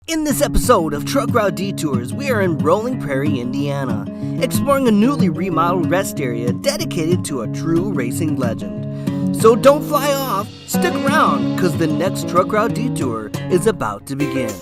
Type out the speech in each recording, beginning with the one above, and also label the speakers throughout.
Speaker 1: In this episode of Truck Route Detours, we are in Rolling Prairie, Indiana, exploring a newly remodeled rest area dedicated to a true racing legend. So don't fly off, stick around, because the next Truck Route Detour is about to begin.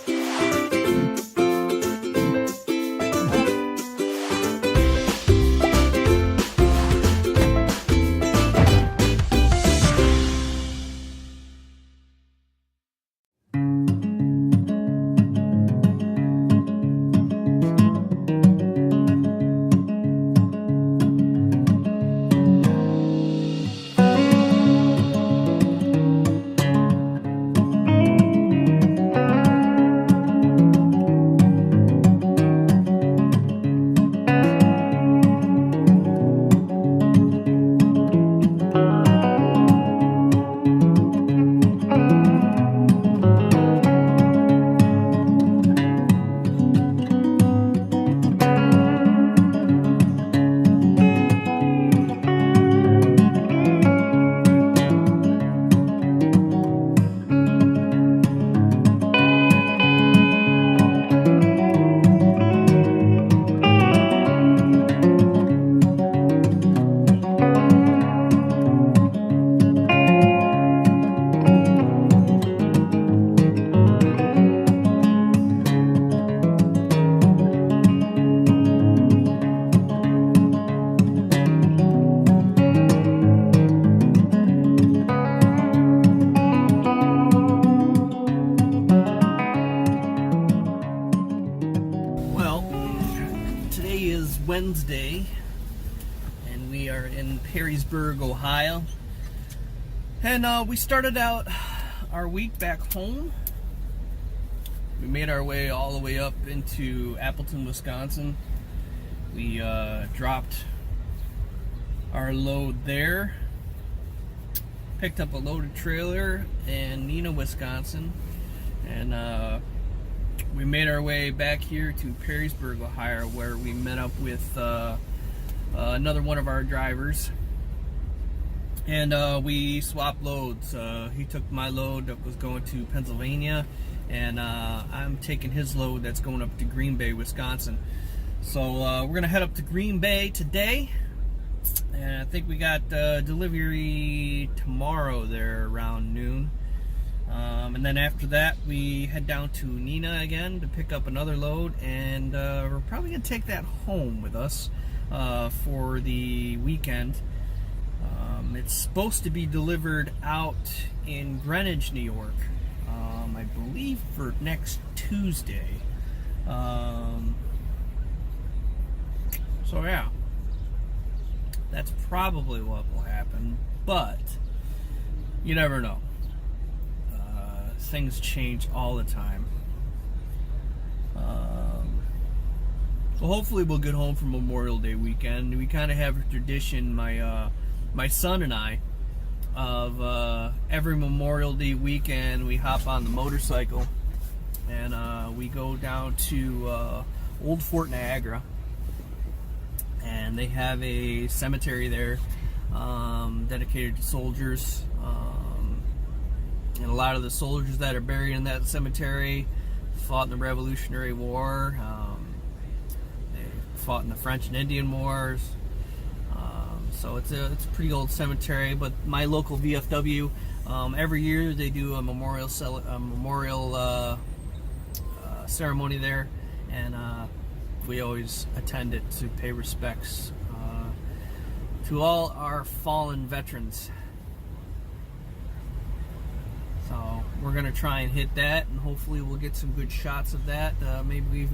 Speaker 1: Wednesday, and we are in Perrysburg, Ohio, and we started out our week back home. We made our way all the way up into Appleton, Wisconsin. We dropped our load there, picked up a loaded trailer in Neenah, Wisconsin, and we made our way back here to Perrysburg, Ohio, where we met up with another one of our drivers, and we swapped loads. He took my load that was going to Pennsylvania, and I'm taking his load that's going up to Green Bay, Wisconsin. So we're going to head up to Green Bay today, and I think we got delivery tomorrow there around noon. And then after that, we head down to Neenah again to pick up another load, and we're probably going to take that home with us for the weekend. It's supposed to be delivered out in Greenwich, New York, I believe for next Tuesday. So yeah, that's probably what will happen, but you never know. Things change all the time. So hopefully we'll get home for Memorial Day weekend. We kind of have a tradition, my son and I, of every Memorial Day weekend we hop on the motorcycle and we go down to Old Fort Niagara, and they have a cemetery there dedicated to soldiers. And a lot of the soldiers that are buried in that cemetery fought in the Revolutionary War. They fought in the French and Indian Wars. So it's a pretty old cemetery. But my local VFW, every year they do a memorial ceremony there, and we always attend it to pay respects to all our fallen veterans. So we're gonna try and hit that, and hopefully we'll get some good shots of that. Maybe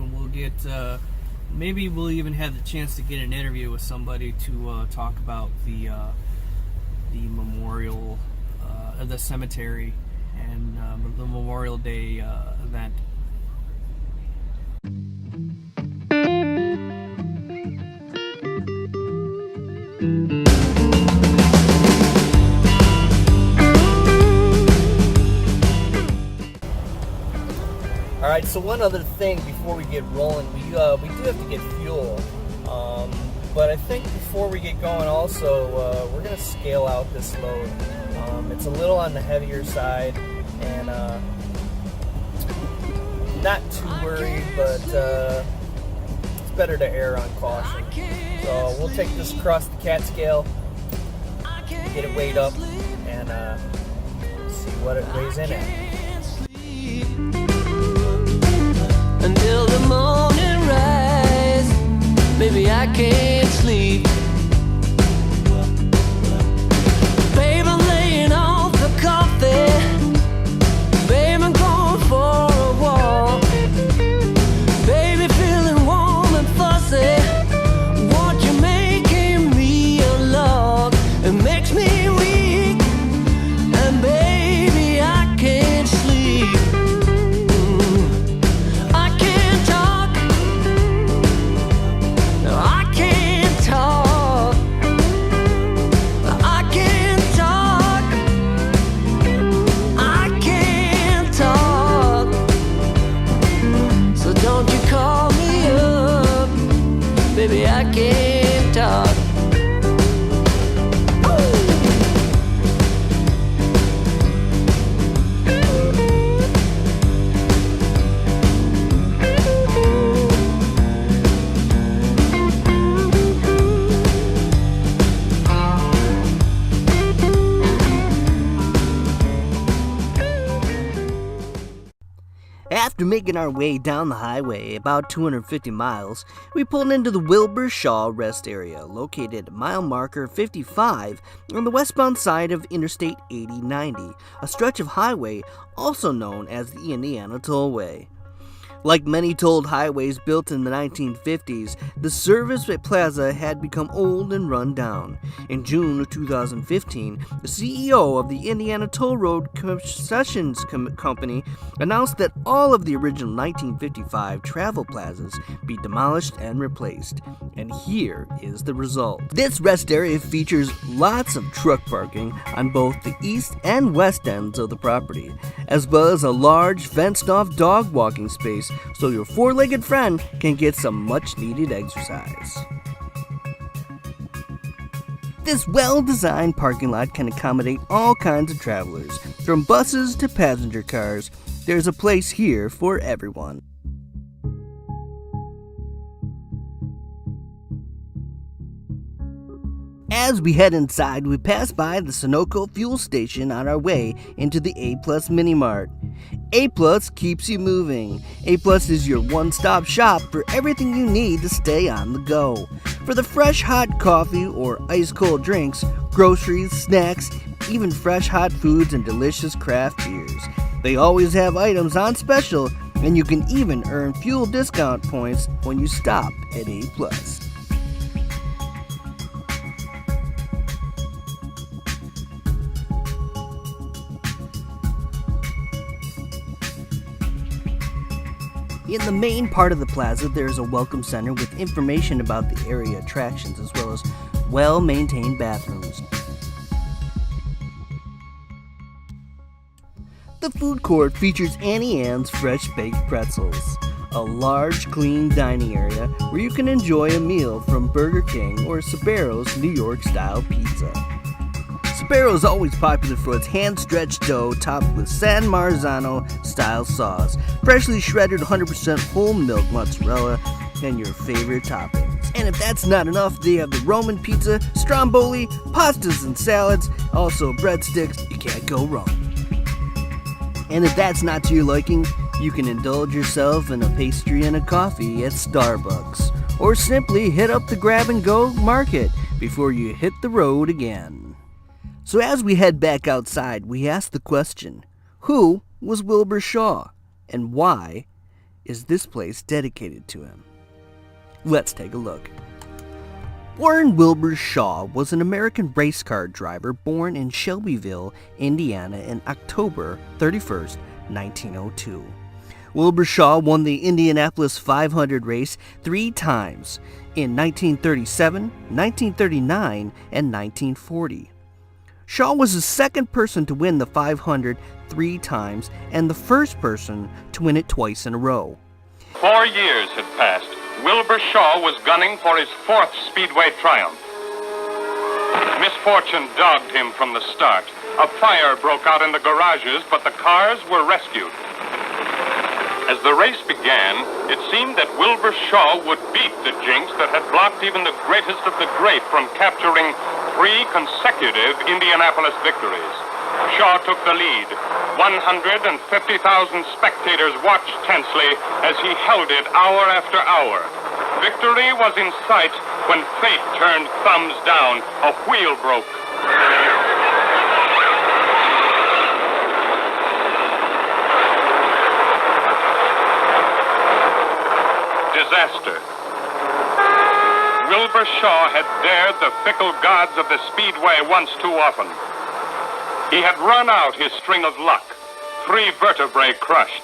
Speaker 1: we'll even have the chance to get an interview with somebody to talk about the memorial, the cemetery, and the Memorial Day event. Alright, so one other thing before we get rolling, we do have to get fuel. But I think before we get going also, we're going to scale out this load. It's a little on the heavier side, and not too worried, but it's better to err on caution. So we'll take this across the Catskill, get it weighed up, and see what it weighs in at.
Speaker 2: Until the morning rise, baby, I can't sleep. Babe, I'm laying off the coffee. Babe, I'm going for a walk. Baby, feeling warm and fuzzy. Want you making me a log? It makes me weak, and baby, I can't sleep. I can't talk. No, I can't talk. I can't talk. I can't talk. So don't you call me up, baby, I can't talk.
Speaker 3: After making our way down the highway about 250 miles, we pulled into the Wilbur Shaw rest area, located at mile marker 55 on the westbound side of Interstate 8090, a stretch of highway also known as the Indiana Tollway. Like many tolled highways built in the 1950s, the service at Plaza had become old and run down. In June of 2015, the CEO of the Indiana Toll Road Concessions Company announced that all of the original 1955 travel plazas be demolished and replaced. And here is the result. This rest area features lots of truck parking on both the east and west ends of the property, as well as a large fenced-off dog walking space so your four-legged friend can get some much-needed exercise. This well-designed parking lot can accommodate all kinds of travelers, from buses to passenger cars. There's a place here for everyone. As we head inside, we pass by the Sunoco fuel station on our way into the A Plus Mini Mart. A Plus keeps you moving. A Plus is your one-stop shop for everything you need to stay on the go. For the fresh hot coffee or ice-cold drinks, groceries, snacks, even fresh hot foods and delicious craft beers. They always have items on special, and you can even earn fuel discount points when you stop at A Plus. In the main part of the plaza, there is a welcome center with information about the area attractions as well as well-maintained bathrooms. The food court features Annie Ann's Fresh Baked Pretzels, a large, clean dining area where you can enjoy a meal from Burger King or Sbarro's New York-style pizza. Sbarro is always popular for its hand-stretched dough topped with San Marzano-style sauce, freshly shredded 100% whole milk mozzarella, and your favorite toppings. And if that's not enough, they have the Roman pizza, stromboli, pastas and salads, also breadsticks. You can't go wrong. And if that's not to your liking, you can indulge yourself in a pastry and a coffee at Starbucks, or simply hit up the grab-and-go market before you hit the road again. So as we head back outside, we ask the question, who was Wilbur Shaw, and why is this place dedicated to him? Let's take a look. Warren Wilbur Shaw was an American race car driver born in Shelbyville, Indiana in October 31st, 1902. Wilbur Shaw won the Indianapolis 500 race 3 times, in 1937, 1939, and 1940. Shaw was the second person to win the 500 3 times and the first person to win it twice in a row.
Speaker 4: 4 years had passed. Wilbur Shaw was gunning for his 4th Speedway triumph. Misfortune dogged him from the start. A fire broke out in the garages, but the cars were rescued. As the race began, it seemed that Wilbur Shaw would beat the jinx that had blocked even the greatest of the great from capturing 3 consecutive Indianapolis victories. Shaw took the lead. 150,000 spectators watched tensely as he held it hour after hour. Victory was in sight when fate turned thumbs down. A wheel broke. Disaster. Wilbur Shaw had dared the fickle gods of the Speedway once too often. He had run out his string of luck. 3 vertebrae crushed.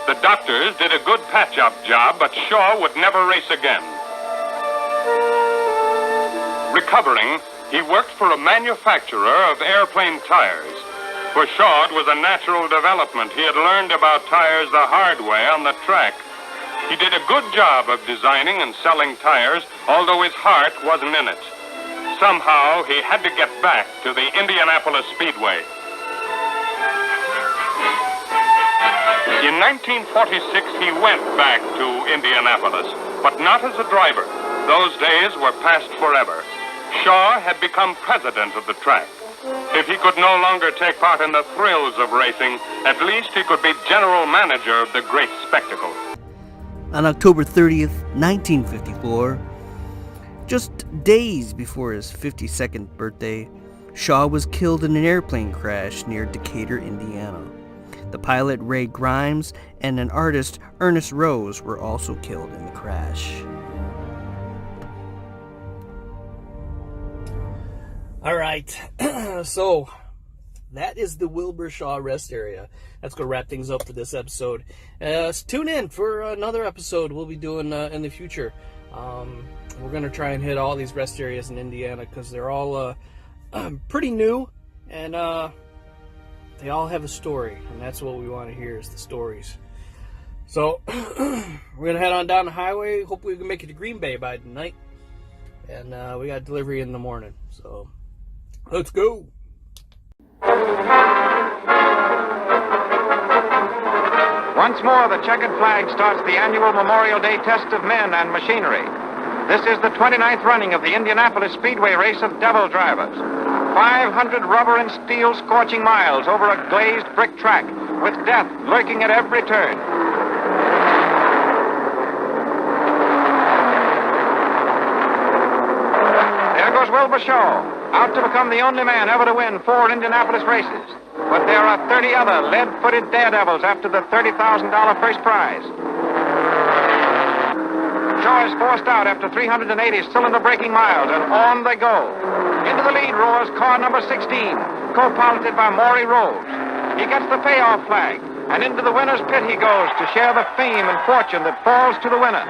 Speaker 4: The doctors did a good patch-up job, but Shaw would never race again. Recovering, he worked for a manufacturer of airplane tires. For Shaw, it was a natural development. He had learned about tires the hard way on the track. He did a good job of designing and selling tires, although his heart wasn't in it. Somehow, he had to get back to the Indianapolis Speedway. In 1946, he went back to Indianapolis, but not as a driver. Those days were past forever. Shaw had become president of the track. If he could no longer take part in the thrills of racing, at least he could be general manager of the great spectacle.
Speaker 3: On October 30th, 1954, just days before his 52nd birthday, Shaw was killed in an airplane crash near Decatur, Indiana. The pilot, Ray Grimes, and an artist, Ernest Rose, were also killed in the crash. All right, so that is the Wilbur Shaw rest area. That's going to wrap things up for this episode. Tune in for another episode we'll be doing in the future. We're going to try and hit all these rest areas in Indiana because they're all pretty new, and they all have a story, and that's what we want to hear is the stories. So we're going to head on down the highway. Hopefully we can make it to Green Bay by tonight. And we got delivery in the morning. So let's go.
Speaker 5: Once more, the checkered flag starts the annual Memorial Day test of men and machinery. This is the 29th running of the Indianapolis Speedway race of devil drivers. 500 rubber and steel scorching miles over a glazed brick track, with death lurking at every turn. There goes Wilbur Shaw, out to become the only man ever to win 4 Indianapolis races. But there are 30 other lead-footed daredevils after the $30,000 first prize. Shaw is forced out after 380 cylinder-breaking miles, and on they go. Into the lead roars car number 16, co-piloted by Maury Rose. He gets the payoff flag, and into the winner's pit he goes to share the fame and fortune that falls to the winner.